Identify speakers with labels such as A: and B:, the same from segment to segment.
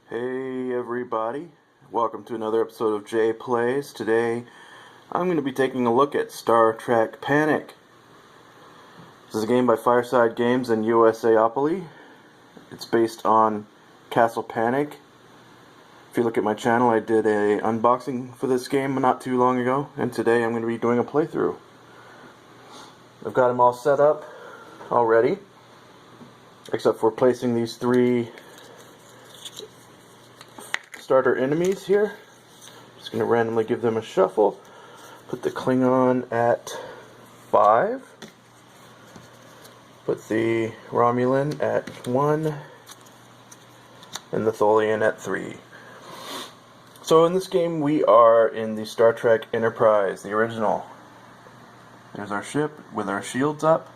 A: Hey everybody, welcome to another episode of Jay Plays. Today I'm going to be taking a look at Star Trek Panic. This is a game by Fireside Games and USAopoly. It's based on Castle Panic. If you look at my channel, I did an unboxing for this game not too long ago, and today I'm going to be doing a playthrough. I've got them all set up already, except for placing these three starter enemies here. Just going to randomly give them a shuffle. Put the Klingon at 5. Put the Romulan at 1. And the Tholian at 3. So in this game we are in the Star Trek Enterprise, the original. There's our ship with our shields up.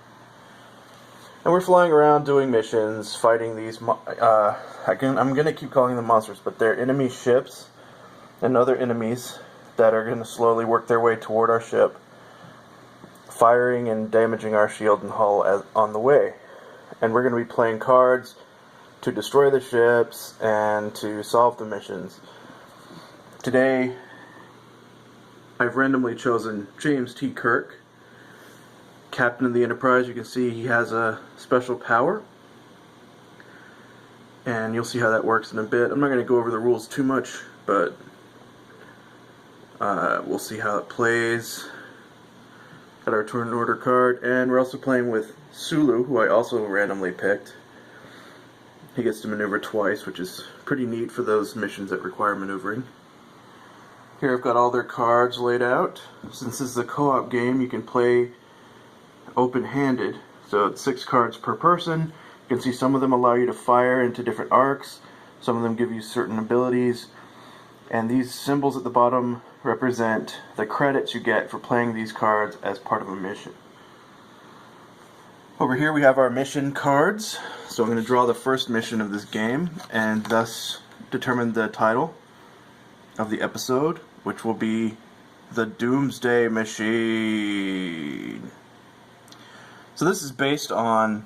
A: And we're flying around doing missions, fighting these, I'm going to keep calling them monsters, but they're enemy ships and other enemies that are going to slowly work their way toward our ship, firing and damaging our shield and hull on the way. And we're going to be playing cards to destroy the ships and to solve the missions. Today, I've randomly chosen James T. Kirk, Captain of the Enterprise. You can see he has a special power, and you'll see how that works in a bit. I'm not going to go over the rules too much, but we'll see how it plays. Got our turn order card, and we're also playing with Sulu, who I also randomly picked. He gets to maneuver twice, which is pretty neat for those missions that require maneuvering. Here I've got all their cards laid out. Since this is a co-op game, you can play open-handed, so it's 6 cards per person. You can see some of them allow you to fire into different arcs, some of them give you certain abilities, and these symbols at the bottom represent the credits you get for playing these cards as part of a mission. Over here we have our mission cards, so I'm going to draw the first mission of this game and thus determine the title of the episode, which will be the Doomsday Machine. So this is based on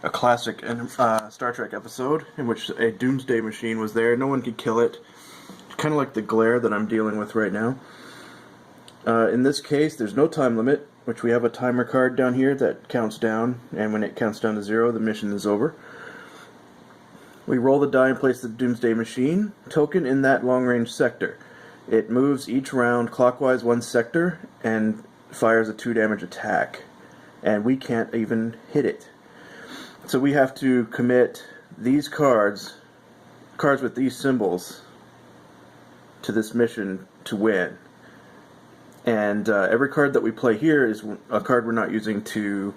A: a classic Star Trek episode in which a Doomsday Machine was there. No one could kill it. Kind of like the glare that I'm dealing with right now. In this case, there's no time limit, which we have a timer card down here that counts down, and when it counts down to 0, the mission is over. We roll the die and place the Doomsday Machine token in that long-range sector. It moves each round clockwise 1 sector and fires a 2 damage attack. And we can't even hit it. So we have to commit these cards with these symbols, to this mission to win. And every card that we play here is a card we're not using to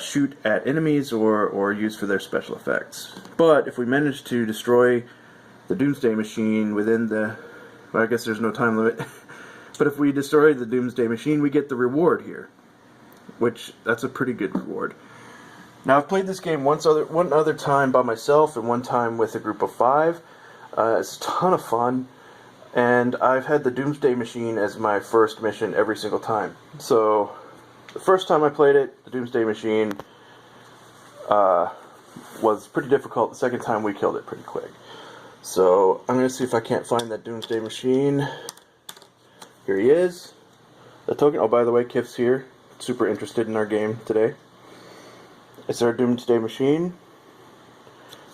A: shoot at enemies or use for their special effects. But if we manage to destroy the Doomsday Machine within the... well, I guess there's no time limit. But if we destroy the Doomsday Machine, we get the reward here, which that's a pretty good reward. Now I've played this game one other time by myself and one time with a group of 5. It's a ton of fun, and I've had the Doomsday Machine as my first mission every single time. So the first time I played it, the Doomsday Machine was pretty difficult. The second time we killed it pretty quick. So I'm going to see if I can't find that Doomsday Machine. Here he is. The token. Oh, by the way, Kif's here. Super interested in our game today. It's our Doomsday Machine.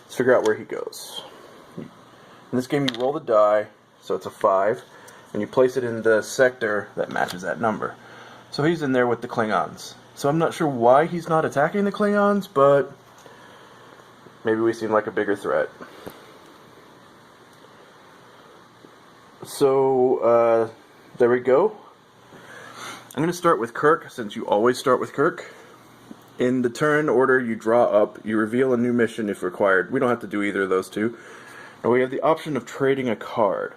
A: Let's figure out where he goes. In this game you roll the die, so it's a 5, and you place it in the sector that matches that number. So he's in there with the Klingons. So I'm not sure why he's not attacking the Klingons, but maybe we seem like a bigger threat. So, there we go. I'm going to start with Kirk, since you always start with Kirk. In the turn order you draw up, you reveal a new mission if required. We don't have to do either of those two. Now we have the option of trading a card.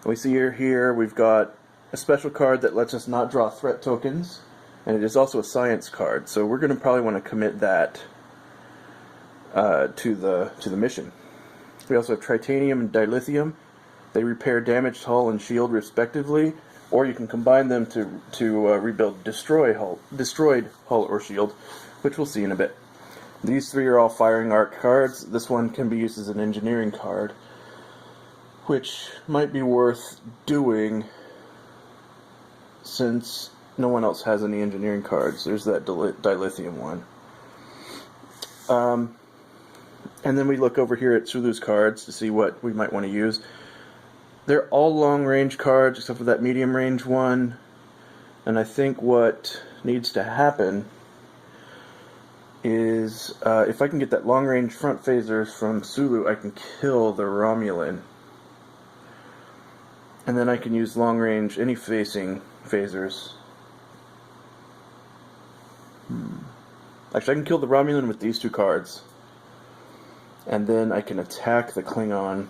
A: We see here we've got a special card that lets us not draw threat tokens, and it is also a science card, so we're going to probably want to commit that to the mission. We also have Tritanium and Dilithium. They repair damaged hull and shield respectively, or you can combine them to rebuild destroyed hull or shield, which we'll see in a bit. These three are all firing arc cards. This one can be used as an engineering card, which might be worth doing since no one else has any engineering cards. There's that dilithium one. And then we look over here at Sulu's cards to see what we might want to use. They're all long-range cards except for that medium-range one. And I think what needs to happen is if I can get that long-range front phasers from Sulu, I can kill the Romulan. And then I can use long-range any facing phasers. Actually, I can kill the Romulan with these two cards. And then I can attack the Klingon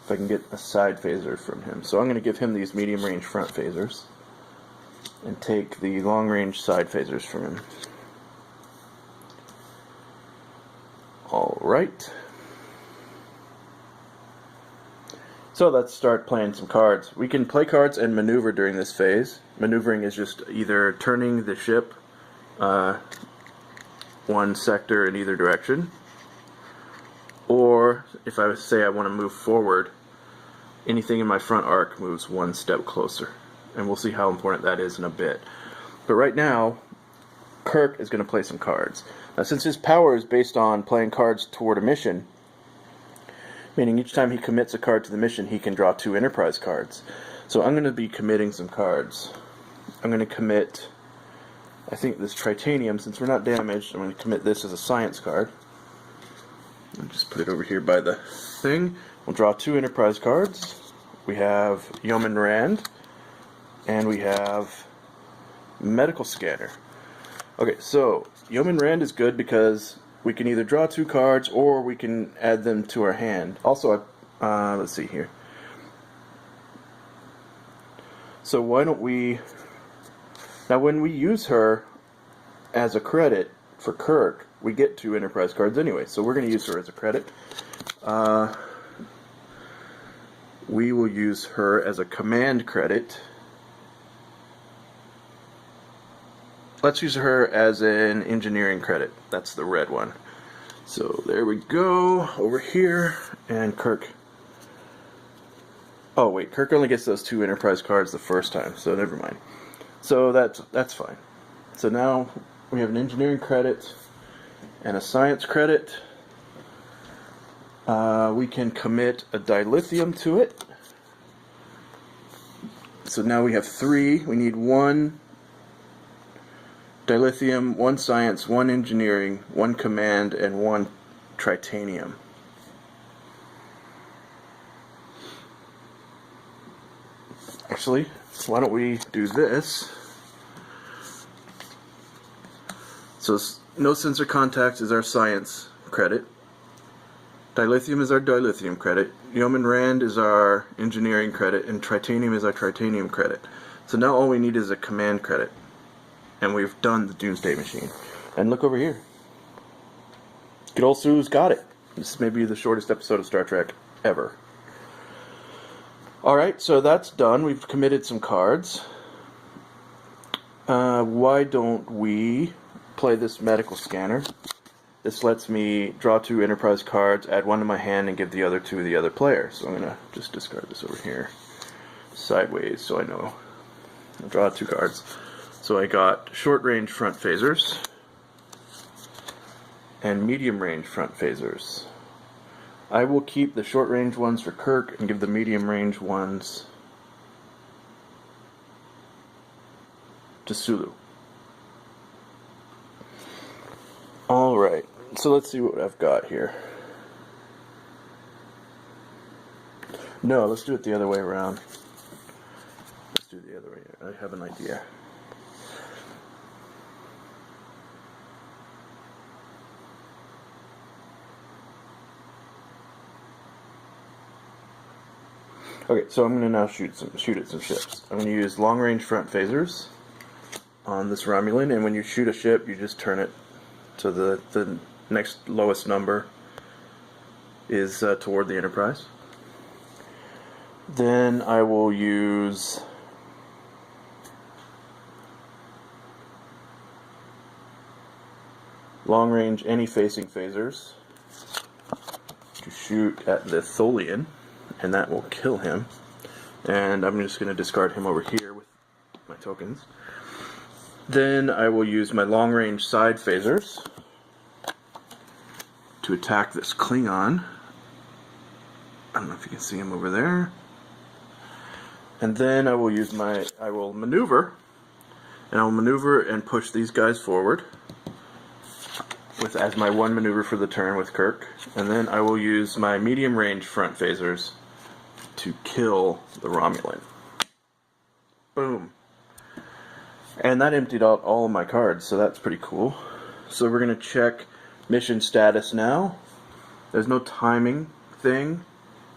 A: if I can get a side phaser from him. So I'm going to give him these medium-range front phasers and take the long-range side phasers from him. Alright. So let's start playing some cards. We can play cards and maneuver during this phase. Maneuvering is just either turning the ship one sector in either direction, or if I say I want to move forward, anything in my front arc moves one step closer. And we'll see how important that is in a bit. But right now, Kirk is going to play some cards. Now, since his power is based on playing cards toward a mission, meaning each time he commits a card to the mission, he can draw 2 Enterprise cards. So I'm going to be committing some cards. I'm going to commit, I think, this Tritanium. Since we're not damaged, I'm going to commit this as a science card. I'll just put it over here by the thing. We'll draw 2 Enterprise cards. We have Yeoman Rand, and we have Medical Scanner. Okay, so Yeoman Rand is good because we can either draw 2 cards or we can add them to our hand. Also, let's see here. So why don't we... Now when we use her as a credit for Kirk, we get 2 Enterprise cards anyway, so we're going to use her as a credit. We will use her as a command credit. Let's use her as an engineering credit. That's the red one. So there we go, over here, and Kirk. Oh wait, Kirk only gets those 2 Enterprise cards the first time, so never mind. So that's fine. So now we have an engineering credit and a science credit. We can commit a dilithium to it. So now we have 3. We need 1 dilithium, 1 science, 1 engineering, 1 command, and 1 tritanium. Actually, why don't we do this? So no sensor contacts is our science credit. Dilithium is our dilithium credit. Yeoman Rand is our engineering credit, and tritanium is our tritanium credit. So now all we need is a command credit. And we've done the Doomsday Machine. And look over here. Good old Sulu's got it. This may be the shortest episode of Star Trek ever. Alright, so that's done. We've committed some cards. Why don't we play this medical scanner? This lets me draw 2 Enterprise cards, add 1 to my hand, and give the other 2 to the other player. So I'm going to just discard this over here sideways so I know. I'll draw 2 cards. So I got short-range front phasers and medium-range front phasers. I will keep the short-range ones for Kirk and give the medium-range ones to Sulu. Alright, so let's see what I've got here. No, let's do it the other way around. Let's do it the other way. I have an idea. Okay, so I'm going to now shoot at some ships. I'm going to use long-range front phasers on this Romulan, and when you shoot a ship, you just turn it to the next lowest number is toward the Enterprise. Then I will use long-range any-facing phasers to shoot at the Tholian, and that will kill him. And I'm just going to discard him over here with my tokens. Then I will use my long-range side phasers to attack this Klingon. I don't know if you can see him over there. And then I will maneuver, and I will maneuver and push these guys forward as my one maneuver for the turn with Kirk. And then I will use my medium range front phasers to kill the Romulan. Boom. And that emptied out all of my cards, so that's pretty cool. So we're going to check mission status now. There's no timing thing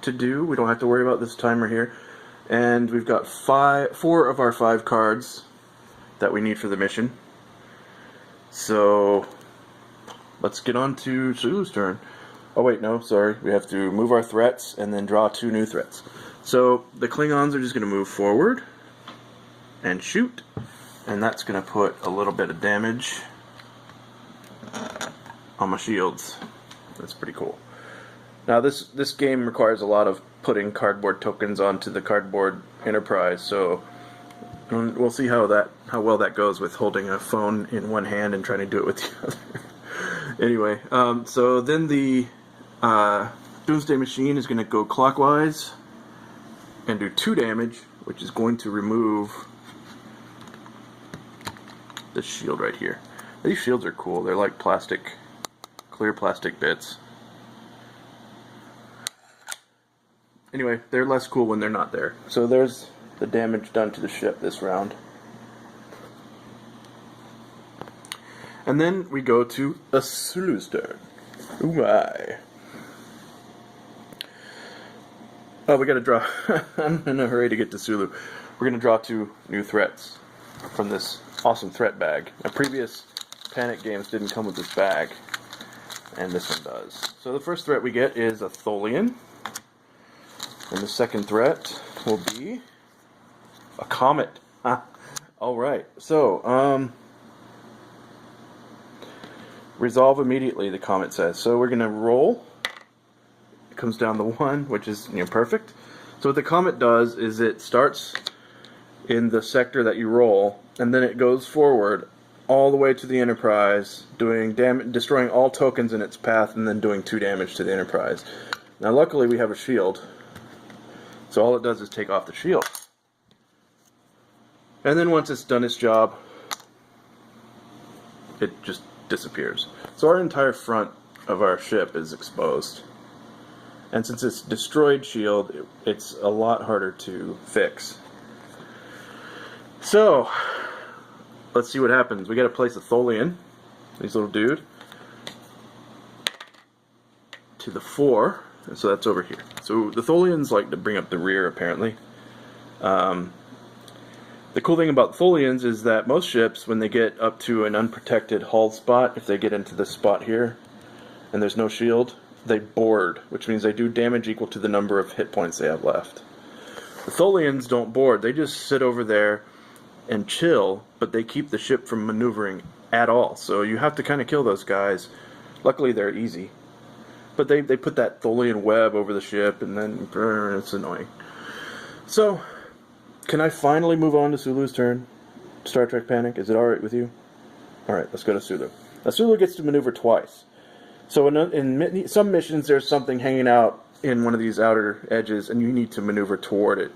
A: to do. We don't have to worry about this timer here. And we've got 4 of our 5 cards that we need for the mission. So let's get on to Sulu's turn. Oh wait, no, sorry. We have to move our threats and then draw 2 new threats. So the Klingons are just going to move forward and shoot. And that's going to put a little bit of damage on my shields. That's pretty cool. Now this game requires a lot of putting cardboard tokens onto the cardboard Enterprise, so we'll see how well that goes with holding a phone in one hand and trying to do it with the other. Anyway, so then the Doomsday Machine is going to go clockwise and do 2 damage, which is going to remove this shield right here. These shields are cool. They're like plastic, clear plastic bits. Anyway, they're less cool when they're not there. So there's the damage done to the ship this round. And then we go to a Sulu's turn. Ooh my. Oh, we gotta draw. I'm in a hurry to get to Sulu. We're gonna draw 2 new threats from this awesome threat bag. My previous Panic games didn't come with this bag, and this one does. So the first threat we get is a Tholian, and the second threat will be a comet. Alright, so, resolve immediately, the comet says. So we're going to roll. It comes down to 1, which is perfect. So what the comet does is it starts in the sector that you roll, and then it goes forward all the way to the Enterprise, doing destroying all tokens in its path, and then doing 2 damage to the Enterprise. Now luckily we have a shield, so all it does is take off the shield. And then once it's done its job, it just disappears. So our entire front of our ship is exposed. And since it's destroyed shield, it's a lot harder to fix. So, let's see what happens. We gotta place a Tholian, this little dude, to the 4. So that's over here. So the Tholians like to bring up the rear, apparently. The cool thing about Tholians is that most ships, when they get up to an unprotected hull spot, if they get into this spot here, and there's no shield, they board, which means they do damage equal to the number of hit points they have left. The Tholians don't board, they just sit over there and chill, but they keep the ship from maneuvering at all. So you have to kind of kill those guys. Luckily they're easy. But they put that Tholian web over the ship, and then it's annoying. So, can I finally move on to Sulu's turn? Star Trek Panic, is it alright with you? Alright, let's go to Sulu. Now Sulu gets to maneuver twice. So in some missions there's something hanging out in one of these outer edges, and you need to maneuver toward it.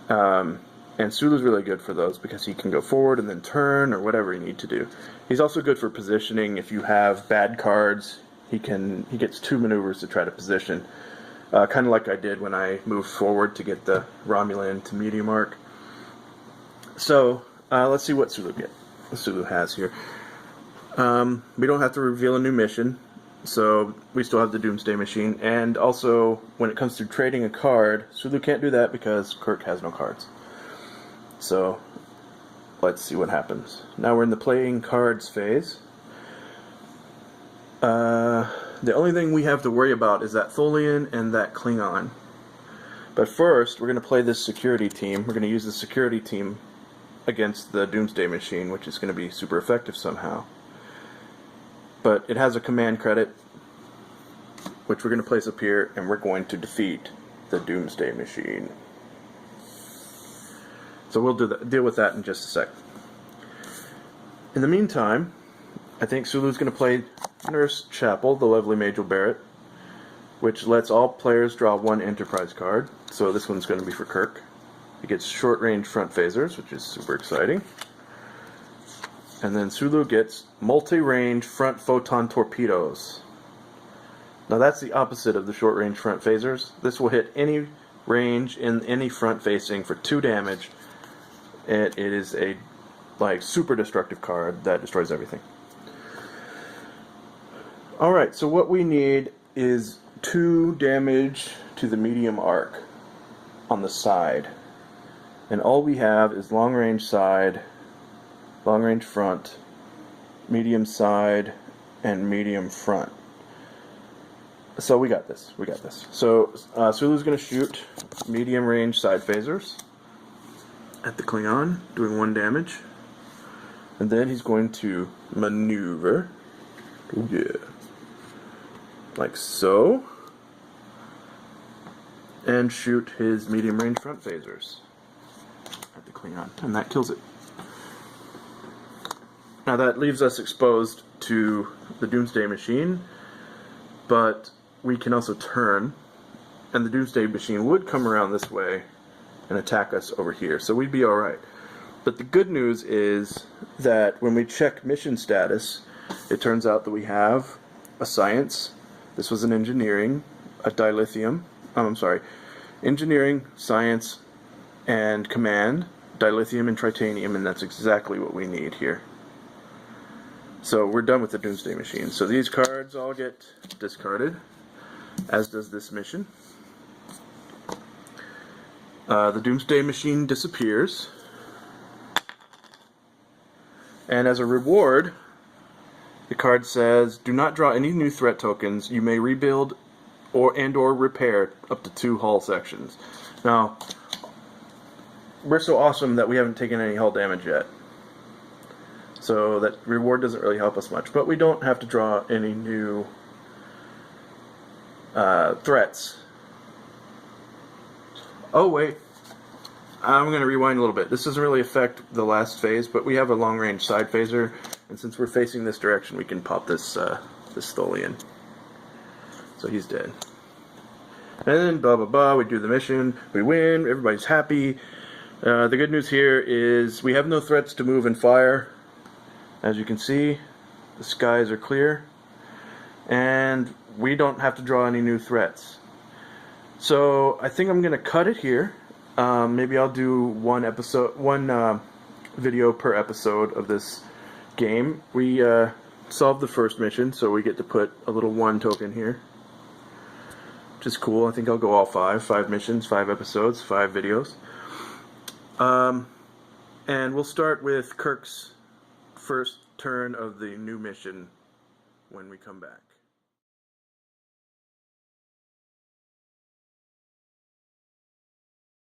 A: And Sulu's really good for those because he can go forward and then turn, or whatever you need to do. He's also good for positioning. If you have bad cards, he gets 2 maneuvers to try to position, kind of like I did when I moved forward to get the Romulan to medium arc. So let's see what Sulu has here. We don't have to reveal a new mission, so we still have the Doomsday Machine. And also, when it comes to trading a card, Sulu can't do that because Kirk has no cards. So let's see what happens. Now we're in the playing cards phase. The only thing we have to worry about is that Tholian and that Klingon. But first, we're going to play this security team. We're going to use the security team against the Doomsday Machine, which is going to be super effective somehow. but it has a command credit, which we're going to place up here, and we're going to defeat the Doomsday Machine. So we'll deal with that in just a sec. In the meantime, I think Sulu's going to play Nurse Chapel, the lovely Majel Barrett, which lets all players draw one Enterprise card. So this one's going to be for Kirk. He gets short-range front phasers, which is super exciting. And then Sulu gets multi-range front photon torpedoes. Now that's the opposite of the short-range front phasers. This will hit any range in any front facing for 2 damage. And it is a super destructive card that destroys everything. Alright, so what we need is 2 damage to the medium arc on the side. And all we have is long range side, long range front, medium side, and medium front. So we got this. So Sulu's going to shoot medium range side phasers at the Klingon, doing 1 damage. And then he's going to maneuver. Oh yeah. Like so. And shoot his medium range front phasers at the Klingon. And that kills it. Now that leaves us exposed to the Doomsday Machine, but we can also turn, and the Doomsday Machine would come around this way and attack us over here, so we'd be alright. But the good news is that when we check mission status, it turns out that we have a science, this was an engineering, a dilithium, engineering, science, and command, dilithium and titanium, and that's exactly what we need here. So we're done with the Doomsday Machine. So these cards all get discarded, as does this mission. The Doomsday Machine disappears. And as a reward, the card says, do not draw any new threat tokens. You may rebuild or repair up to 2 hull sections. Now, we're so awesome that we haven't taken any hull damage yet. So that reward doesn't really help us much. But we don't have to draw any new threats. Oh wait, I'm going to rewind a little bit. This doesn't really affect the last phase, but we have a long-range side phaser, and since we're facing this direction, we can pop this this Tholian. So he's dead. And then blah blah blah. We do the mission. We win. Everybody's happy. The good news here is we have no threats to move and fire. As you can see, the skies are clear, and we don't have to draw any new threats. So I think I'm going to cut it here. Maybe I'll do one video per episode of this game. We solved the first mission, so we get to put a little 1 token here, which is cool. I think I'll go all 5 missions, 5 episodes, 5 videos. And we'll start with Kirk's first turn of the new mission when we come back.